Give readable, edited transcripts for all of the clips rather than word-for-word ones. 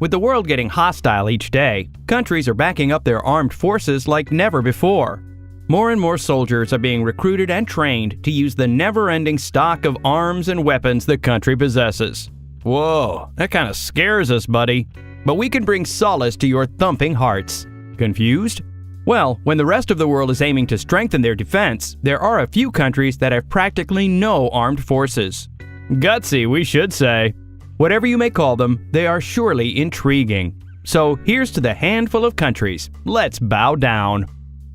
With the world getting hostile each day, countries are backing up their armed forces like never before. More and more soldiers are being recruited and trained to use the never-ending stock of arms and weapons the country possesses. Whoa, that kind of scares us, buddy. But we can bring solace to your thumping hearts. Confused? Well, when the rest of the world is aiming to strengthen their defense, there are a few countries that have practically no armed forces. Gutsy, we should say. Whatever you may call them, they are surely intriguing. So here's to the handful of countries. Let's bow down.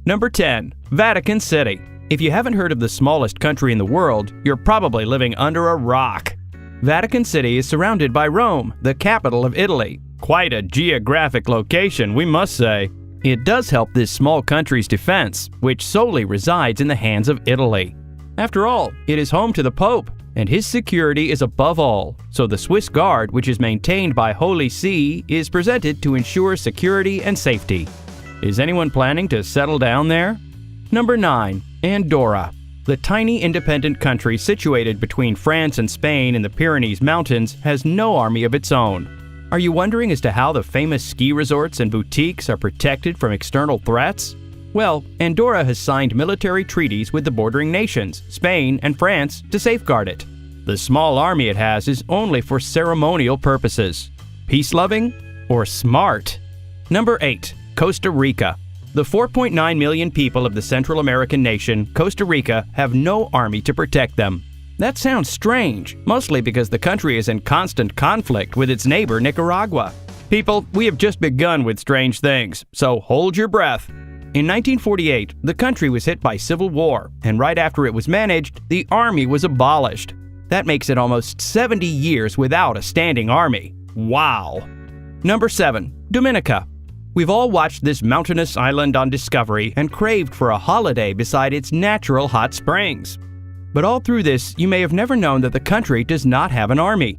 Number 10. Vatican City. If you haven't heard of the smallest country in the world, you're probably living under a rock. Vatican City is surrounded by Rome, the capital of Italy. Quite a geographic location, we must say. It does help this small country's defense, which solely resides in the hands of Italy. After all, it is home to the Pope, and his security is above all, so the Swiss Guard, which is maintained by Holy See, is presented to ensure security and safety. Is anyone planning to settle down there? Number 9. Andorra. The tiny independent country situated between France and Spain in the Pyrenees Mountains has no army of its own. Are you wondering as to how the famous ski resorts and boutiques are protected from external threats? Well, Andorra has signed military treaties with the bordering nations, Spain and France, to safeguard it. The small army it has is only for ceremonial purposes. Peace-loving or smart? Number 8. Costa Rica. The 4.9 million people of the Central American nation, Costa Rica, have no army to protect them. That sounds strange, mostly because the country is in constant conflict with its neighbor Nicaragua. People, we have just begun with strange things, so hold your breath. In 1948, the country was hit by civil war, and right after it was managed, the army was abolished. That makes it almost 70 years without a standing army. Wow! Number 7. Dominica. We've all watched this mountainous island on Discovery and craved for a holiday beside its natural hot springs. But all through this, you may have never known that the country does not have an army.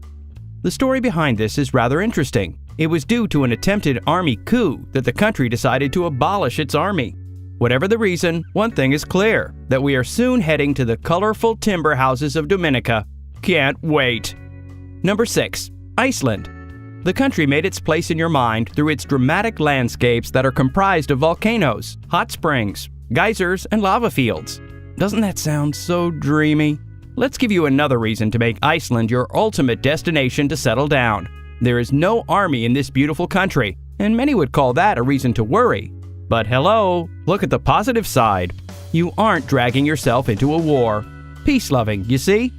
The story behind this is rather interesting. It was due to an attempted army coup that the country decided to abolish its army. Whatever the reason, one thing is clear, that we are soon heading to the colorful timber houses of Dominica. Can't wait. Number 6. Iceland. The country made its place in your mind through its dramatic landscapes that are comprised of volcanoes, hot springs, geysers, and lava fields. Doesn't that sound so dreamy? Let's give you another reason to make Iceland your ultimate destination to settle down. There is no army in this beautiful country, and many would call that a reason to worry. But hello, look at the positive side. You aren't dragging yourself into a war. Peace-loving, you see?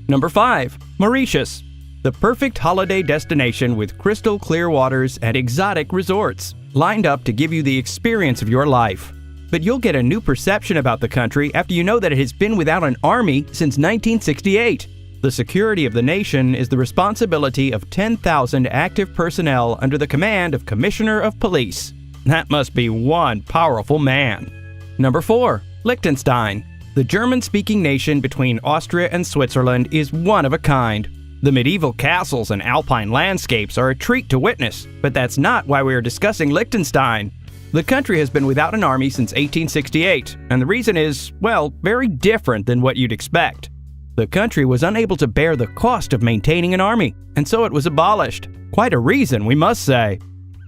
Number 5. Mauritius. The perfect holiday destination with crystal clear waters and exotic resorts, lined up to give you the experience of your life. But you'll get a new perception about the country after you know that it has been without an army since 1968. The security of the nation is the responsibility of 10,000 active personnel under the command of Commissioner of Police. That must be one powerful man. Number 4. Liechtenstein. The German-speaking nation between Austria and Switzerland is one of a kind. The medieval castles and alpine landscapes are a treat to witness, but that's not why we are discussing Liechtenstein. The country has been without an army since 1868, and the reason is, well, very different than what you'd expect. The country was unable to bear the cost of maintaining an army, and so it was abolished. Quite a reason, we must say.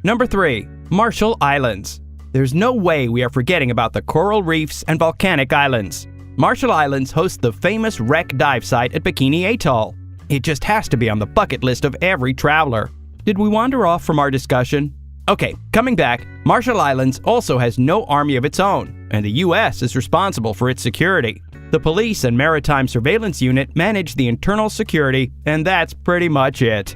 Number 3. Marshall Islands. There's no way we are forgetting about the coral reefs and volcanic islands. Marshall Islands hosts the famous wreck dive site at Bikini Atoll. It just has to be on the bucket list of every traveler. Did we wander off from our discussion? Okay, coming back, Marshall Islands also has no army of its own, and the U.S. is responsible for its security. The Police and Maritime Surveillance Unit manage the internal security, and that's pretty much it.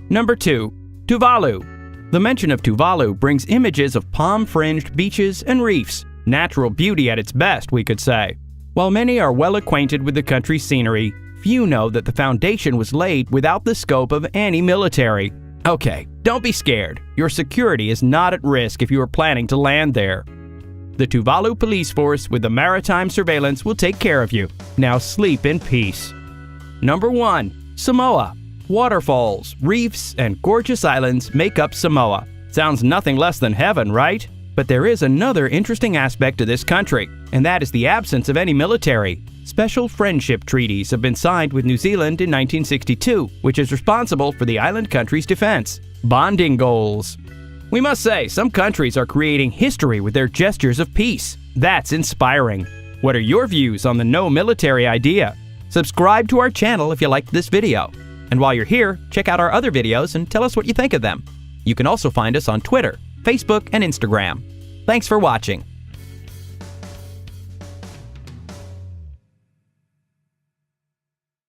Number 2. Tuvalu. The mention of Tuvalu brings images of palm-fringed beaches and reefs, natural beauty at its best, we could say. While many are well acquainted with the country's scenery, few know that the foundation was laid without the scope of any military. Okay, don't be scared. Your security is not at risk if you are planning to land there. The Tuvalu police force with the maritime surveillance will take care of you. Now sleep in peace. Number 1. Samoa. Waterfalls, reefs, and gorgeous islands make up Samoa. Sounds nothing less than heaven, right? But there is another interesting aspect to this country, and that is the absence of any military. Special friendship treaties have been signed with New Zealand in 1962, which is responsible for the island country's defense. Bonding goals. We must say, some countries are creating history with their gestures of peace. That's inspiring. What are your views on the no military idea? Subscribe to our channel if you liked this video. And while you're here, check out our other videos and tell us what you think of them. You can also find us on Twitter, Facebook, and Instagram. Thanks for watching.